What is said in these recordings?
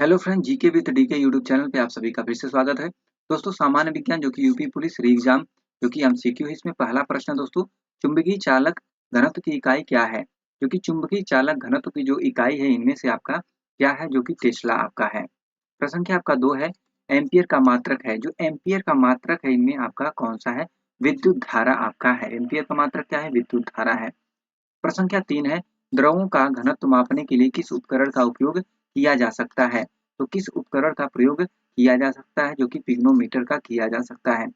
Hello friend, GK with DK YouTube channel पे आप सभी का फिर से स्वागत है। दोस्तों, सामान्य विज्ञान जो कि यूपी पुलिस री एग्जाम जो कि एमसीक्यू है, इसमें पहला प्रश्न दोस्तों, चुंबकीय चालक घनत्व की इकाई क्या है? जो कि चुंबकीय चालक घनत्व की जो इकाई है इनमें से आपका क्या है? जो कि टेस्ला आपका है। प्रश्न संख्या आपका 2 है, एम्पियर का मात्रक है। जो एम्पियर का मात्रक है इनमें आपका कौन सा है? विद्युत धारा आपका है। एम्पियर का मात्रक क्या है? विद्युत धारा है। प्रश्न संख्या 3 है, द्रवों का घनत्व मापने के लिए किस उपकरण का उपयोग किया जा सकता है? तो किस उपकरण का प्रयोग किया जा सकता है? जो कि पिग्नोमीटर का किया जा सकता है।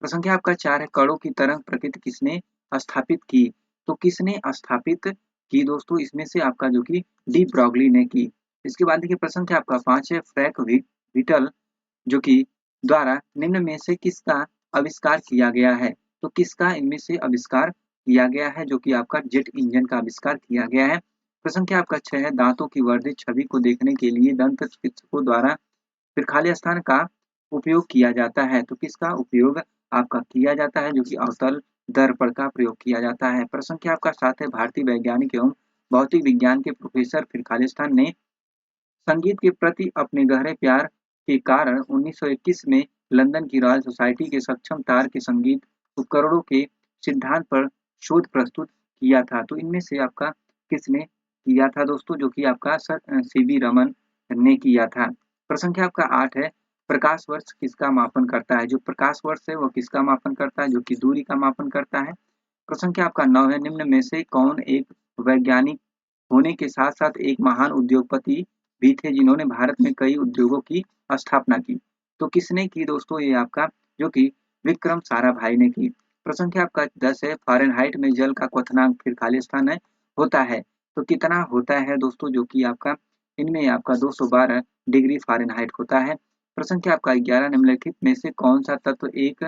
प्रश्न संख्या आपका 4 है, कणों की तरंग प्रकृति किसने स्थापित की? तो किसने स्थापित की दोस्तों? इसमें से आपका जो कि डी ब्रॉगली ने की। इसके बाद देखिए प्रश्न संख्या आपका 5 है, फ्रैंक व्हिटल जो कि द्वारा निम्न में से किसका आविष्कार किया गया है? तो किसका इनमें से आविष्कार किया गया है? जो कि आपका जेट इंजन का आविष्कार किया गया है। प्रश्न संख्या आपका 6 है, दांतों की वर्धित छवि को देखने के लिए दंत चिकित्सकों द्वारा फिर खाली स्थान का उपयोग किया जाता है। तो किसका उपयोग आपका किया जाता है? जो कि अवतल दर्पण का प्रयोग किया जाता है। प्रश्न संख्या आपका 7 है, भारतीय वैज्ञानिक एवं भौतिक विज्ञान के प्रोफेसर फिर खालिस्तान ने संगीत के प्रति अपने गहरे प्यार के कारण 1921 में लंदन की रॉयल सोसाइटी के सक्षम तार के संगीत उपकरणों के सिद्धांत पर शोध प्रस्तुत किया था। तो इनमें से आपका किसने किया था दोस्तों? जो कि आपका सर सीवी रमन ने किया था। प्रश्न संख्या आपका 8 है, प्रकाश वर्ष किसका मापन करता है? जो प्रकाश वर्ष है वो किसका मापन करता है? जो कि दूरी का मापन करता है। प्रश्न संख्या आपका 9 है, निम्न में से कौन एक वैज्ञानिक होने के साथ-साथ एक महान उद्योगपति भी थे जिन्होंने भारत में कई उद्योगों की स्थापना की? तो किसने की दोस्तों? ये आपका जो कि विक्रम साराभाई ने की। प्रश्न संख्या आपका 10 है, फ़ारेनहाइट में जल का क्वथनांक फिर खालिस्तान है होता है। तो कितना होता है दोस्तों? जो कि आपका इनमें आपका 212 डिग्री फ़ारेनहाइट होता है। प्रश्न संख्या आपका 11, निम्नलिखित में से कौन-सा तत्व एक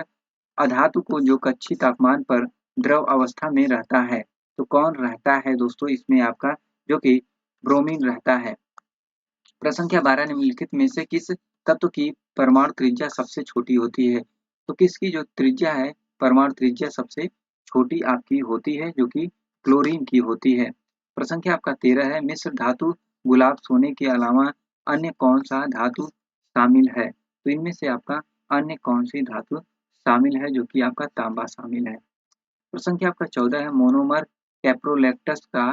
अधातु को जो कक्षीय तापमान पर द्रव अवस्था में रहता है? तो कौन रहता है दोस्तों? इसमें आपका जो कि ब्रोमीन रहता है। प्रश्न संख्या 12, निम्नलिखित में से किस तत्व की परमाणु त्रिज्या सबसे छोटी होती है? तो किसकी जो त्रिज्या है, परमाणु त्रिज्या सबसे छोटी आपकी होती है? जो कि क्लोरीन की होती है। प्रश्न संख्या आपका 13 है, मिश्र धातु गुलाब सोने के अलावा अन्य कौन सा धातु शामिल है? तो इनमें से आपका अन्य कौन सी धातु शामिल है? जो कि आपका तांबा शामिल है। प्रश्न संख्या आपका 14 है, मोनोमर कैप्रोलैक्टस का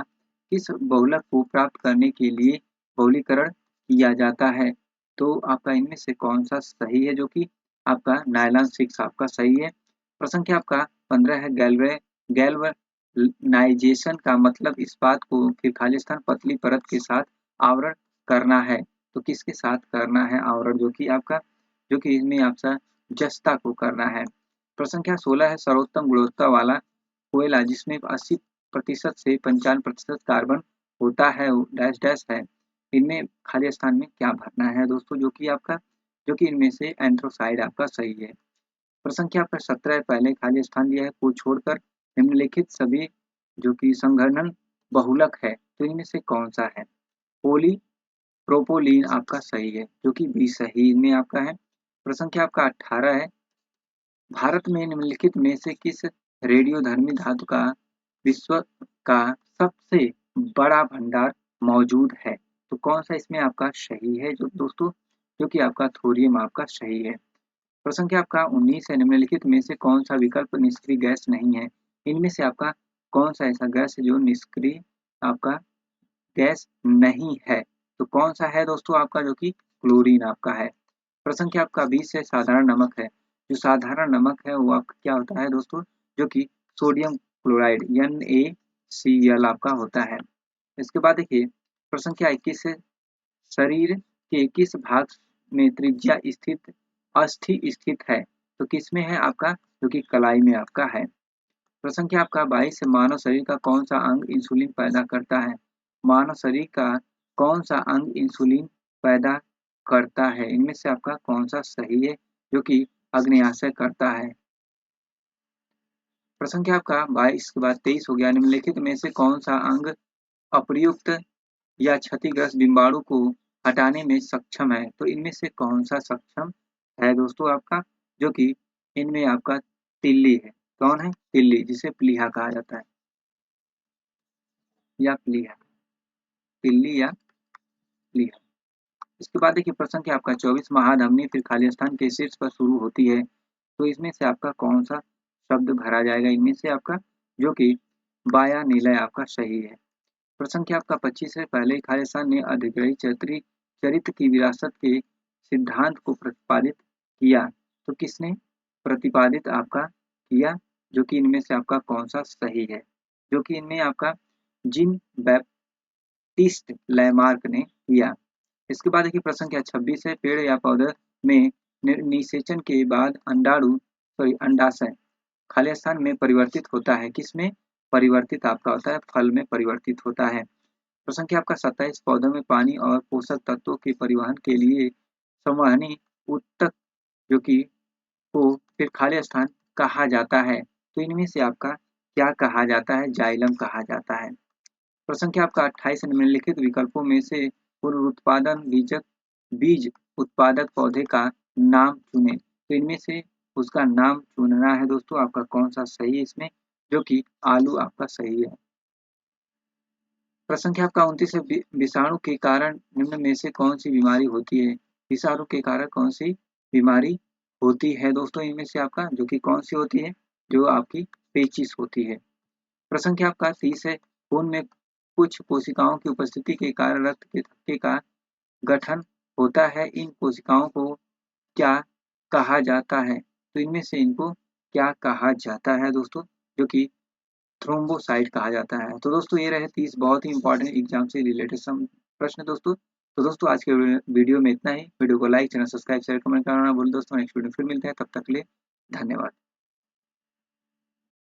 किस बहुलक को प्राप्त करने के लिए बहुलीकरण किया जाता है? तो आपका इनमें से कौन-सा सही है? जो कि आपका नायलॉन 6 आपका सही है। प्रश्न संख्या आपका 15 है, गैल्वेनाइजेशन का मतलब इस्पात को फिर खालिस्तान पतली परत के साथ आवरण करना है। तो किसके साथ करना है आवरण? जो कि आपका जो कि इसमें आपका जस्ता को करना है। प्रश्न संख्या 16 है, सर्वोत्तम गुणवत्ता वाला कोयला जिसमें 80% से 95% कार्बन होता है डैश डैश है। इनमें खाली स्थान में क्या भरना है दोस्तों? जो कि आपका जो कि इनमें से एंथ्रासाइड आपका सही है। प्रश्न संख्या आपका 17 है, पहले खाली स्थान दिया है को छोड़कर निम्नलिखित सभी जो कि संघनन बहुलक है। तो इनमें से कौन सा है? पोली प्रोपोलीन आपका सही है, जो कि बी सही इनमें आपका है। प्रश्न संख्या आपका 18 है, भारत में निम्नलिखित में से किस रेडियोधर्मी धातु का विश्व का सबसे बड़ा भंडार मौजूद है? तो कौन सा इसमें आपका सही है जो दोस्तों? जो कि आपका थोरियम आपका सही है। प्रश्न संख्या आपका 19 है, निम्नलिखित में से कौन सा विकल्प निष्क्रिय गैस नहीं है? इनमें से आपका कौन सा ऐसा गैस है जो निष्क्रिय आपका गैस नहीं है? तो कौन सा है दोस्तों? आपका जो कि क्लोरीन आपका है। प्रश्न संख्या आपका 20 है, साधारण नमक है। जो साधारण नमक है वो आपका क्या होता है दोस्तों? जो कि सोडियम क्लोराइड NaCl आपका होता है। इसके बाद देखिए प्रश्न संख्या 21 है, शरीर के किस भाग में त्रिज्या स्थित अस्थि स्थित है? तो किसमें है आपका? जो कि कलाई में आपका है। प्रश्न संख्या आपका 22 है, मानव शरीर का कौन सा अंग इंसुलिन पैदा करता है? मानव शरीर का कौन सा अंग इंसुलिन पैदा करता है? इनमें से आपका कौन सा सही है? जो कि अग्न्याशय करता है। प्रश्न संख्या आपका 22 के बाद 23 हो गया, निम्नलिखित में से कौन सा अंग अप्रयुक्त या क्षतिग्रस्त डिम्बाणु को हटाने में सक्षम है? तो इनमें से कौन सा सक्षम है दोस्तों आपका? जो कि इनमें आपका तिल्ली है। कौन है? तिल्ली, जिसे प्लीहा कहा जाता है या प्लीहा, तिल्ली या प्लीहा। इसके बाद देखिए प्रश्न संख्या आपका 24 महाधमनी फिर खाली स्थान के शीर्ष पर शुरू होती है, तो इसमें से आपका कौन सा शब्द भरा जाएगा इनमें से आपका, जो कि वाया निलय आपका सही है। प्रश्न संख्या आपका 25 है, पहले ही खालिस्तान ने अधिग्रही चरित्र की विरासत के सिद्धांत को प्रतिपादित किया, तो किसने प्रतिपादित आपका किया, जो कि इनमें से आपका कौन सा सही है, जो कि इनमें आपका जीन बैप्टिस्ट लैमार्क ने किया। इसके बाद देखिए प्रश्न संख्या 26 है, पेड़ या पौधे में निषेचन के बाद अंडाशय खाली स्थान में परिवर्तित होता है, किसमें परिवर्तित आपका होता है, फल में परिवर्तित होता है। प्रश्न संख्या आपका 27, पौधों में पानी और पोषक तत्वों के परिवहन के लिए संवहनी ऊतक जो कि को फिर खाली स्थान कहा जाता है, तो इनमें से आपका क्या कहा जाता है, जाइलम कहा जाता है। प्रश्न संख्या आपका 28 निम्नलिखित विकल्पों में से पुनरुत्पादन बीज उत्पादक पौधे का नाम चुने, तो इनमें से उसका नाम चुनना है दोस्तों, आपका कौन सा सही है इसमें, जो कि आलू आपका सही है। प्रश्न संख्या आपका 29 है, विषाणु के कारण निम्न में से कौन सी बीमारी होती है, विषाणु के कारण कौन सी बीमारी होती है दोस्तों, इनमें से आपका जो कि कौन सी होती है, जो आपकी पेचिस होती है। प्रश्न संख्या आपका 30 है, खून में कुछ कोशिकाओं की उपस्थिति के कारण रक्त के थक्के का गठन होता है, इन कोशिकाओं को क्या कहा जाता है, तो इनमें से इनको क्या कहा जाता है दोस्तों, जो कि थ्रोम्बोसाइट कहा जाता है। तो दोस्तों ये रहे 30 बहुत ही इंपॉर्टेंट एग्जाम से रिलेटेड सम प्रश्न दोस्तों। तो दोस्तों आज के वीडियो में इतना ही। वीडियो को like, channel subscribe, share, comment करना ना भूलें दोस्तों। नेक्स्ट वीडियो फिर मिलते हैं, तब तक के लिए धन्यवाद।